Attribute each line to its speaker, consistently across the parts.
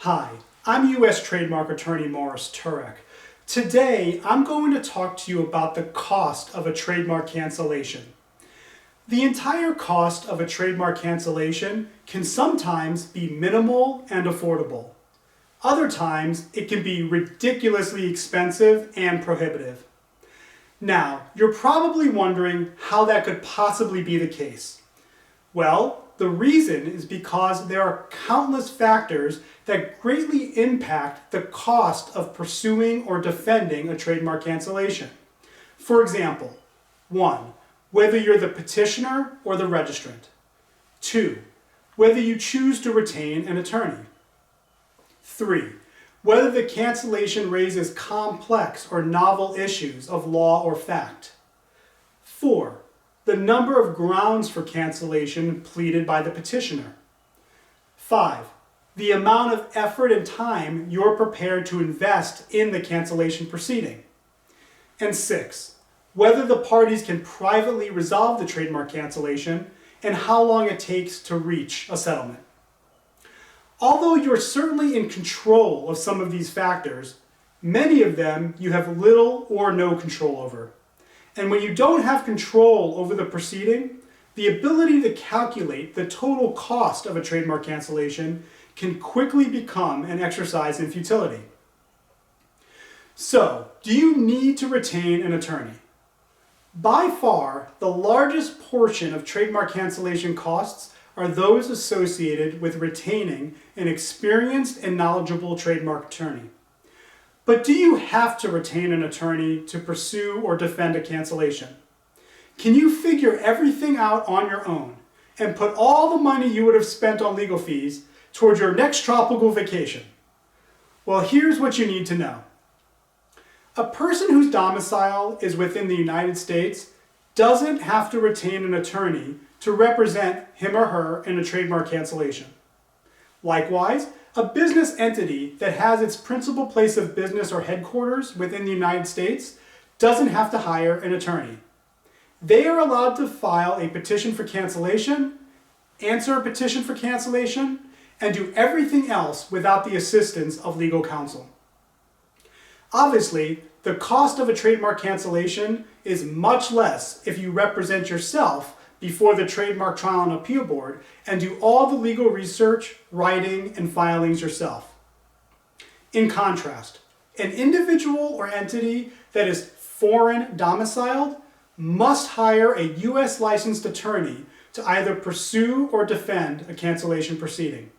Speaker 1: Hi, I'm U.S. Trademark Attorney Morris Turek. Today, I'm going to talk to you about the cost of a trademark cancellation. The entire cost of a trademark cancellation can sometimes be minimal and affordable. Other times, it can be ridiculously expensive and prohibitive. Now, you're probably wondering how that could possibly be the case. Well, the reason is because there are countless factors that greatly impact the cost of pursuing or defending a trademark cancellation. For example, 1. Whether you're the petitioner or the registrant. 2. Whether you choose to retain an attorney. 3. Whether the cancellation raises complex or novel issues of law or fact. 4. The number of grounds for cancellation pleaded by the petitioner. 5. The amount of effort and time you're prepared to invest in the cancellation proceeding. And 6. Whether the parties can privately resolve the trademark cancellation and how long it takes to reach a settlement. Although you're certainly in control of some of these factors, many of them you have little or no control over. And when you don't have control over the proceeding, the ability to calculate the total cost of a trademark cancellation can quickly become an exercise in futility. So, do you need to retain an attorney? By far, the largest portion of trademark cancellation costs are those associated with retaining an experienced and knowledgeable trademark attorney. But do you have to retain an attorney to pursue or defend a cancellation? Can you figure everything out on your own and put all the money you would have spent on legal fees towards your next tropical vacation? Well, here's what you need to know. A person whose domicile is within the United States doesn't have to retain an attorney to represent him or her in a trademark cancellation. Likewise, a business entity that has its principal place of business or headquarters within the United States doesn't have to hire an attorney. They are allowed to file a petition for cancellation, answer a petition for cancellation, and do everything else without the assistance of legal counsel. Obviously, the cost of a trademark cancellation is much less if you represent yourself before the Trademark Trial and Appeal Board and do all the legal research, writing, and filings yourself. In contrast, an individual or entity that is foreign domiciled must hire a U.S. licensed attorney to either pursue or defend a cancellation proceeding.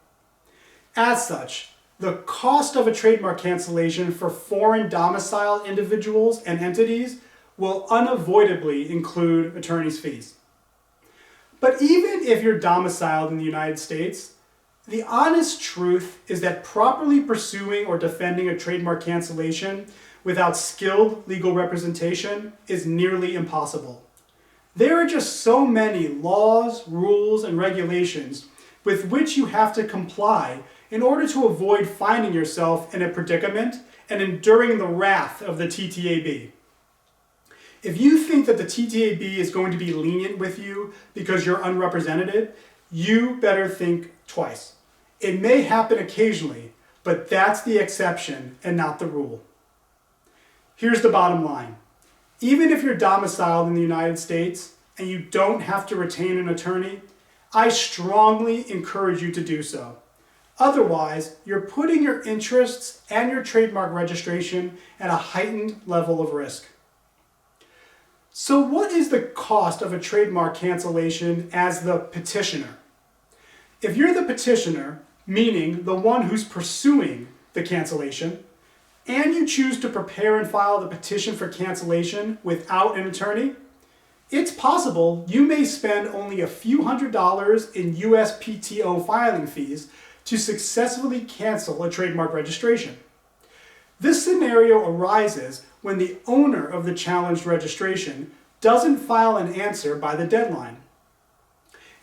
Speaker 1: As such, the cost of a trademark cancellation for foreign domiciled individuals and entities will unavoidably include attorney's fees. But even if you're domiciled in the United States, the honest truth is that properly pursuing or defending a trademark cancellation without skilled legal representation is nearly impossible. There are just so many laws, rules, and regulations with which you have to comply in order to avoid finding yourself in a predicament and enduring the wrath of the TTAB. If you think that the TTAB is going to be lenient with you because you're unrepresented, you better think twice. It may happen occasionally, but that's the exception and not the rule. Here's the bottom line. Even if you're domiciled in the United States and you don't have to retain an attorney, I strongly encourage you to do so. Otherwise, you're putting your interests and your trademark registration at a heightened level of risk. So what is the cost of a trademark cancellation as the petitioner? If you're the petitioner, meaning the one who's pursuing the cancellation, and you choose to prepare and file the petition for cancellation without an attorney, it's possible you may spend only a few $100s in USPTO filing fees to successfully cancel a trademark registration. This scenario arises when the owner of the challenged registration doesn't file an answer by the deadline.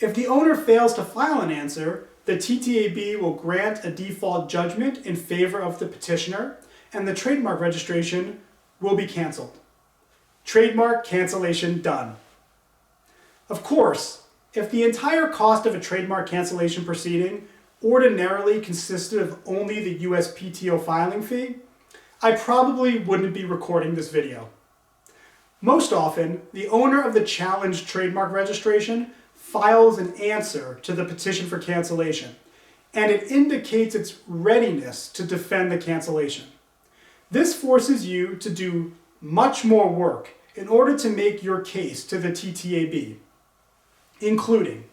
Speaker 1: If the owner fails to file an answer, the TTAB will grant a default judgment in favor of the petitioner, and the trademark registration will be canceled. Trademark cancellation done. Of course, if the entire cost of a trademark cancellation proceeding ordinarily consisted of only the USPTO filing fee, I probably wouldn't be recording this video. Most often, the owner of the challenged trademark registration files an answer to the petition for cancellation, and it indicates its readiness to defend the cancellation. This forces you to do much more work in order to make your case to the TTAB, including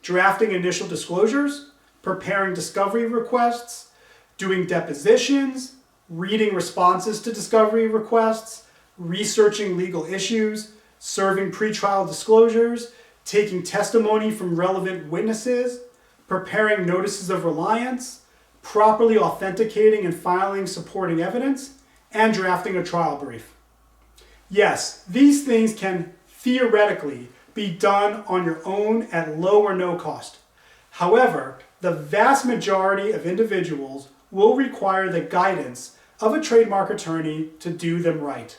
Speaker 1: drafting initial disclosures, preparing discovery requests, doing depositions, reading responses to discovery requests, researching legal issues, serving pretrial disclosures, taking testimony from relevant witnesses, preparing notices of reliance, properly authenticating and filing supporting evidence, and drafting a trial brief. Yes, these things can theoretically be done on your own at low or no cost. However, the vast majority of individuals will require the guidance of a trademark attorney to do them right.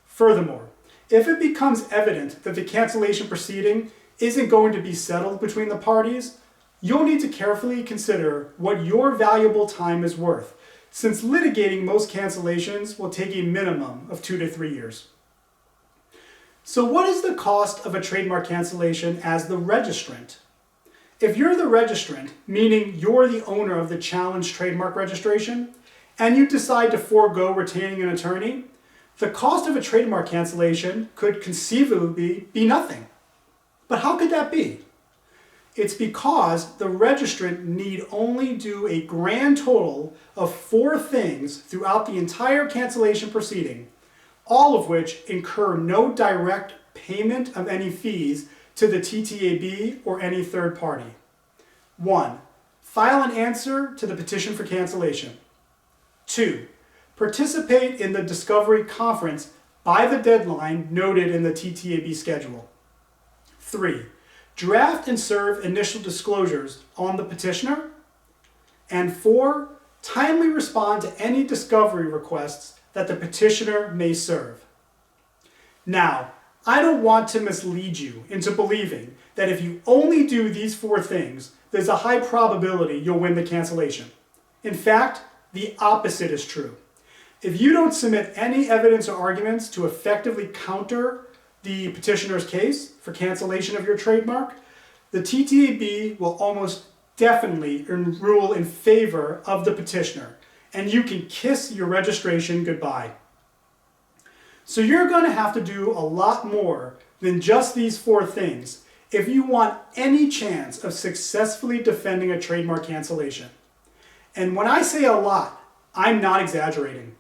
Speaker 1: Furthermore, if it becomes evident that the cancellation proceeding isn't going to be settled between the parties, you'll need to carefully consider what your valuable time is worth, since litigating most cancellations will take a minimum of 2 to 3 years. So what is the cost of a trademark cancellation as the registrant? If you're the registrant, meaning you're the owner of the challenged trademark registration, and you decide to forego retaining an attorney, the cost of a trademark cancellation could conceivably be nothing. But how could that be? It's because the registrant need only do a grand total of 4 things throughout the entire cancellation proceeding, all of which incur no direct payment of any fees to the TTAB or any third party. 1. File an answer to the petition for cancellation. 2. Participate in the discovery conference by the deadline noted in the TTAB schedule. 3. Draft and serve initial disclosures on the petitioner. And 4. Timely respond to any discovery requests that the petitioner may serve. Now, I don't want to mislead you into believing that if you only do these 4 things, there's a high probability you'll win the cancellation. In fact, the opposite is true. If you don't submit any evidence or arguments to effectively counter the petitioner's case for cancellation of your trademark, the TTAB will almost definitely rule in favor of the petitioner, and you can kiss your registration goodbye. So you're going to have to do a lot more than just these 4 things if you want any chance of successfully defending a trademark cancellation. And when I say a lot, I'm not exaggerating.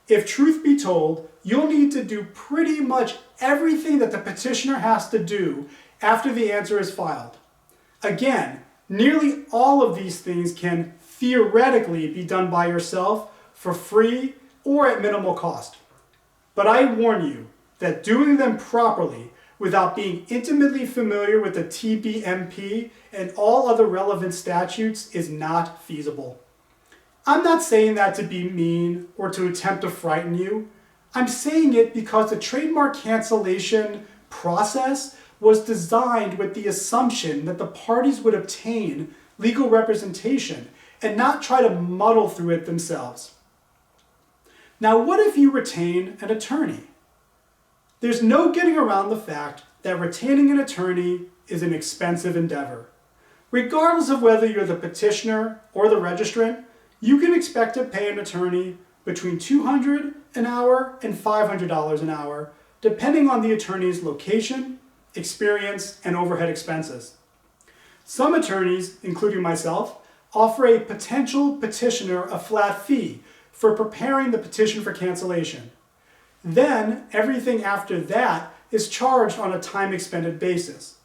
Speaker 1: If truth be told, you'll need to do pretty much everything that the petitioner has to do after the answer is filed. Again, nearly all of these things can theoretically be done by yourself for free or at minimal cost. But I warn you that doing them properly without being intimately familiar with the TBMP and all other relevant statutes is not feasible. I'm not saying that to be mean or to attempt to frighten you. I'm saying it because the trademark cancellation process was designed with the assumption that the parties would obtain legal representation and not try to muddle through it themselves. Now, what if you retain an attorney? There's no getting around the fact that retaining an attorney is an expensive endeavor. Regardless of whether you're the petitioner or the registrant, you can expect to pay an attorney between $200 an hour and $500 an hour, depending on the attorney's location, experience, and overhead expenses. Some attorneys, including myself, offer a potential petitioner a flat fee for preparing the petition for cancellation. Then, everything after that is charged on a time expended basis.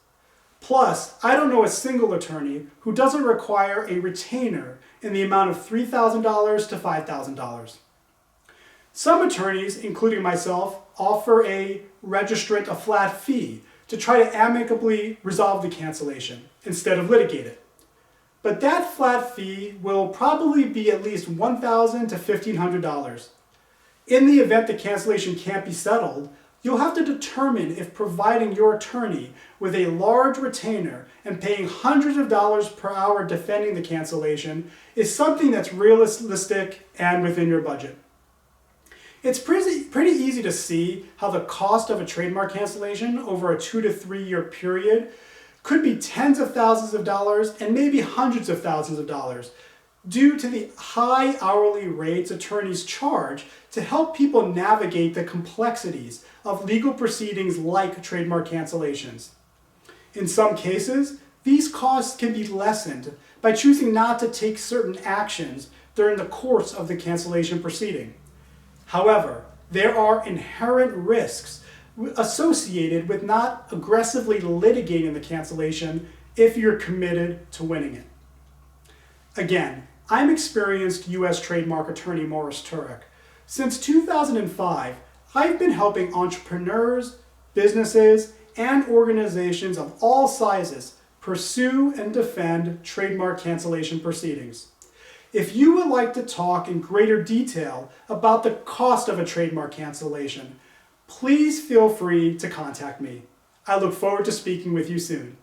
Speaker 1: Plus, I don't know a single attorney who doesn't require a retainer in the amount of $3,000 to $5,000. Some attorneys, including myself, offer a registrant a flat fee to try to amicably resolve the cancellation instead of litigate it. But that flat fee will probably be at least $1,000 to $1,500. In the event the cancellation can't be settled, You'll have to determine if providing your attorney with a large retainer and paying hundreds of dollars per hour defending the cancellation is something that's realistic and within your budget. It's pretty easy to see how the cost of a trademark cancellation over a 2 to 3 year period could be tens of thousands of dollars and maybe hundreds of thousands of dollars due to the high hourly rates attorneys charge to help people navigate the complexities of legal proceedings like trademark cancellations. In some cases, these costs can be lessened by choosing not to take certain actions during the course of the cancellation proceeding. However, there are inherent risks associated with not aggressively litigating the cancellation if you're committed to winning it. Again, I'm experienced U.S. trademark attorney Morris Turek. Since 2005, I've been helping entrepreneurs, businesses, and organizations of all sizes pursue and defend trademark cancellation proceedings. If you would like to talk in greater detail about the cost of a trademark cancellation, please feel free to contact me. I look forward to speaking with you soon.